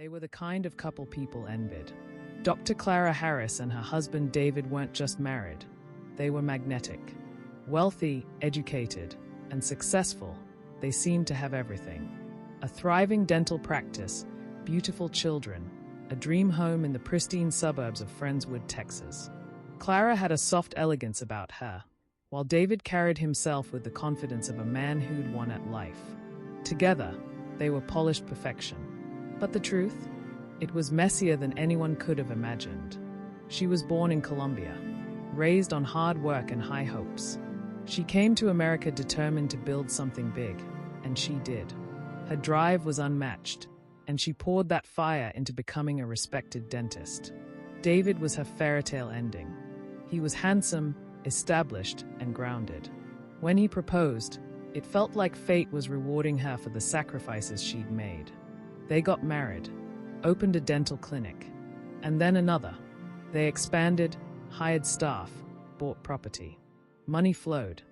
They were the kind of couple people envied. Dr. Clara Harris and her husband David weren't just married. They were magnetic. Wealthy, educated, and successful, they seemed to have everything. A thriving dental practice, beautiful children, a dream home in the pristine suburbs of Friendswood, Texas. Clara had a soft elegance about her, while David carried himself with the confidence of a man who'd won at life. Together, they were polished perfection. But the truth? It was messier than anyone could have imagined. She was born in Colombia, raised on hard work and high hopes. She came to America determined to build something big, and she did. Her drive was unmatched, and she poured that fire into becoming a respected dentist. David was her fairy tale ending. He was handsome, established, and grounded. When he proposed, it felt like fate was rewarding her for the sacrifices she'd made. They got married, opened a dental clinic, and then another. They expanded, hired staff, bought property. Money flowed.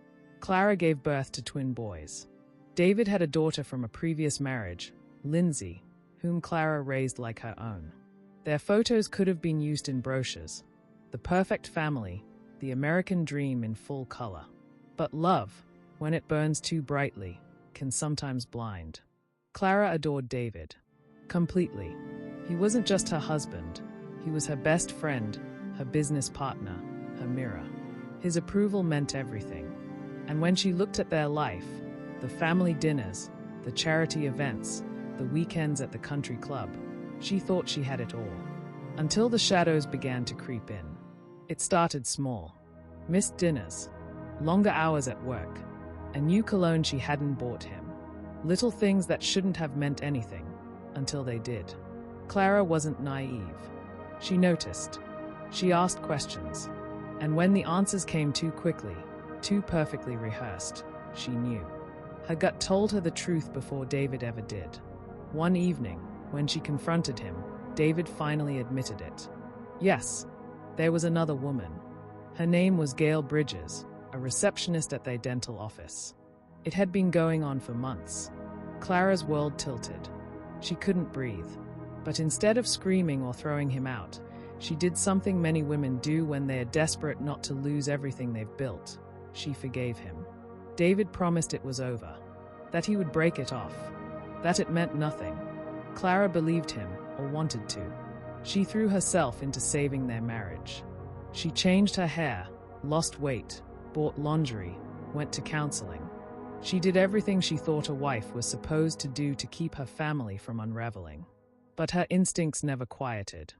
Clara gave birth to twin boys. David had a daughter from a previous marriage, Lindsay, whom Clara raised like her own. Their photos could have been used in brochures. The perfect family, the American dream in full color. But love, when it burns too brightly, can sometimes blind. Clara adored David. Completely. He wasn't just her husband. He was her best friend, her business partner, her mirror. His approval meant everything. And when she looked at their life, the family dinners, the charity events, the weekends at the country club, she thought she had it all. Until the shadows began to creep in. It started small. Missed dinners, longer hours at work, a new cologne she hadn't bought him. Little things that shouldn't have meant anything, until they did. Clara wasn't naive. She noticed. She asked questions. And when the answers came too quickly, too perfectly rehearsed, she knew. Her gut told her the truth before David ever did. One evening, when she confronted him, David finally admitted it. Yes, there was another woman. Her name was Gail Bridges, a receptionist at their dental office. It had been going on for months. Clara's world tilted. She couldn't breathe. But instead of screaming or throwing him out, she did something many women do when they are desperate not to lose everything they've built. She forgave him. David promised it was over, that he would break it off, that it meant nothing. Clara believed him, or wanted to. She threw herself into saving their marriage. She changed her hair, lost weight, bought lingerie, went to counseling. She did everything she thought a wife was supposed to do to keep her family from unraveling. But her instincts never quieted.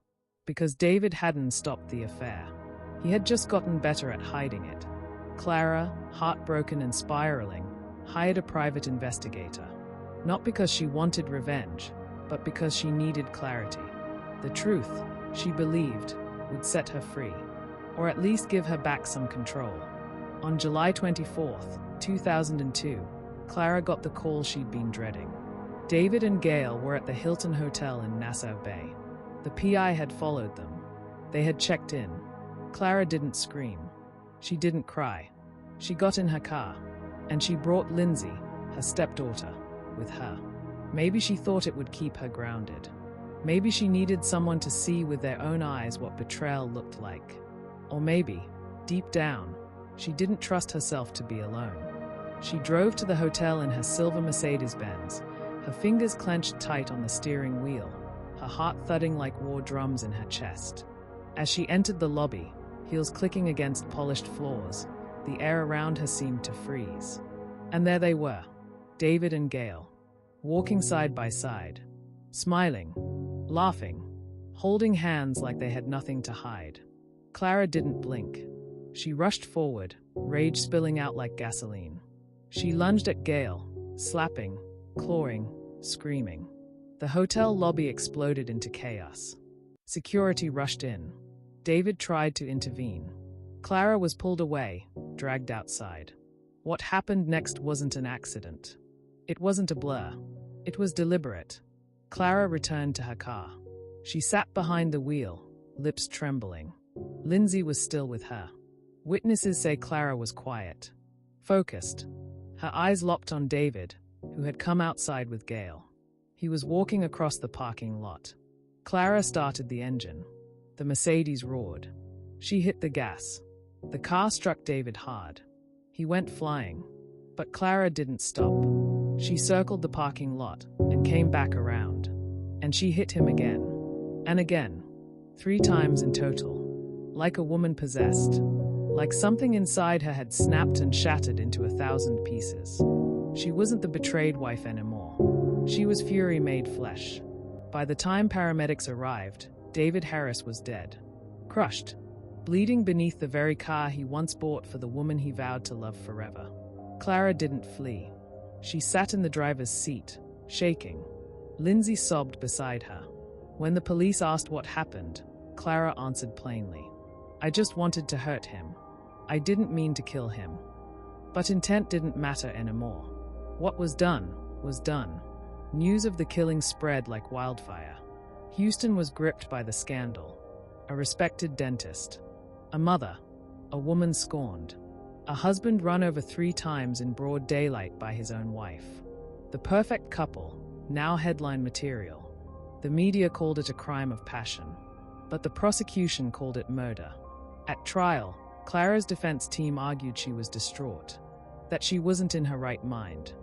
Because David hadn't stopped the affair. He had just gotten better at hiding it. Clara, heartbroken and spiraling, hired a private investigator. Not because she wanted revenge, but because she needed clarity. The truth, she believed, would set her free, or at least give her back some control. On July 24, 2002, Clara got the call she'd been dreading. David and Gail were at the Hilton Hotel in Nassau Bay. The PI had followed them. They had checked in. Clara didn't scream. She didn't cry. She got in her car, and she brought Lindsay, her stepdaughter, with her. Maybe she thought it would keep her grounded. Maybe she needed someone to see with their own eyes what betrayal looked like. Or maybe, deep down, she didn't trust herself to be alone. She drove to the hotel in her silver Mercedes-Benz, her fingers clenched tight on the steering wheel, her heart thudding like war drums in her chest. As she entered the lobby, heels clicking against polished floors, the air around her seemed to freeze. And there they were, David and Gail, walking side by side, smiling, laughing, holding hands like they had nothing to hide. Clara didn't blink. She rushed forward, rage spilling out like gasoline. She lunged at Gail, slapping, clawing, screaming. The hotel lobby exploded into chaos. Security rushed in. David tried to intervene. Clara was pulled away, dragged outside. What happened next wasn't an accident. It wasn't a blur. It was deliberate. Clara returned to her car. She sat behind the wheel, lips trembling. Lindsay was still with her. Witnesses say Clara was quiet, focused. Her eyes locked on David, who had come outside with Gail. He was walking across the parking lot. Clara started the engine. The Mercedes roared. She hit the gas. The car struck David hard. He went flying. But Clara didn't stop. She circled the parking lot and came back around. And she hit him again. And again. 3 times in total. Like a woman possessed. Like something inside her had snapped and shattered into 1,000 pieces. She wasn't the betrayed wife anymore. She was fury made flesh. By the time paramedics arrived, David Harris was dead. Crushed. Bleeding beneath the very car he once bought for the woman he vowed to love forever. Clara didn't flee. She sat in the driver's seat, shaking. Lindsay sobbed beside her. When the police asked what happened, Clara answered plainly. I just wanted to hurt him. I didn't mean to kill him. But intent didn't matter anymore. What was done was done. News of the killing spread like wildfire. Houston was gripped by the scandal. A respected dentist. A mother. A woman scorned. A husband run over 3 times in broad daylight by his own wife. The perfect couple, now headline material. The media called it a crime of passion. But the prosecution called it murder. At trial, Clara's defense team argued she was distraught. That she wasn't in her right mind.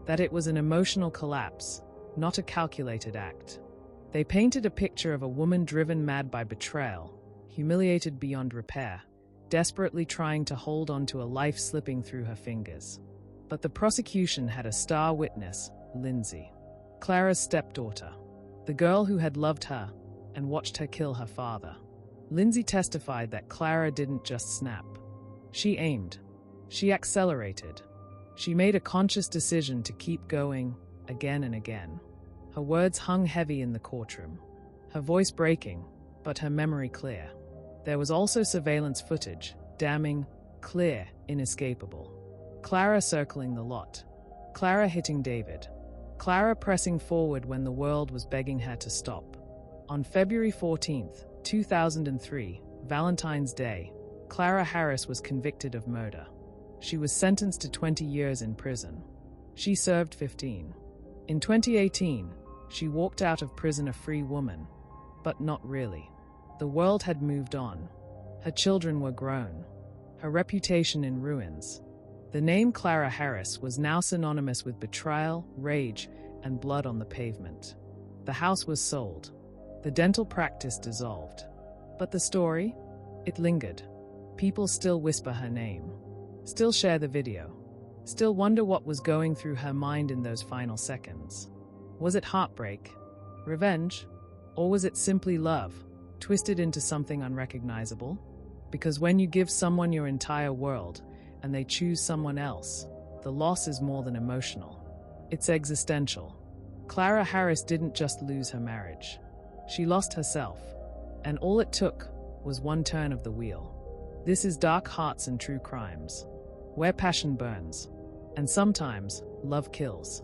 That it was an emotional collapse, not a calculated act. They painted a picture of a woman driven mad by betrayal, humiliated beyond repair, desperately trying to hold on to a life slipping through her fingers. But the prosecution had a star witness, Lindsay. Clara's stepdaughter. The girl who had loved her and watched her kill her father. Lindsay testified that Clara didn't just snap. She aimed. She accelerated. She made a conscious decision to keep going, again and again. Her words hung heavy in the courtroom. Her voice breaking, but her memory clear. There was also surveillance footage, damning, clear, inescapable. Clara circling the lot. Clara hitting David. Clara pressing forward when the world was begging her to stop. On February 14, 2003, Valentine's Day, Clara Harris was convicted of murder. She was sentenced to 20 years in prison. She served 15. In 2018, she walked out of prison a free woman. But not really. The world had moved on. Her children were grown. Her reputation in ruins. The name Clara Harris was now synonymous with betrayal, rage, and blood on the pavement. The house was sold. The dental practice dissolved. But the story? It lingered. People still whisper her name. Still share the video. Still wonder what was going through her mind in those final seconds. Was it heartbreak? Revenge? Or was it simply love, twisted into something unrecognizable? Because when you give someone your entire world, and they choose someone else, the loss is more than emotional. It's existential. Clara Harris didn't just lose her marriage. She lost herself. And all it took was one turn of the wheel. This is Dark Hearts and True Crimes, where passion burns. And sometimes, love kills.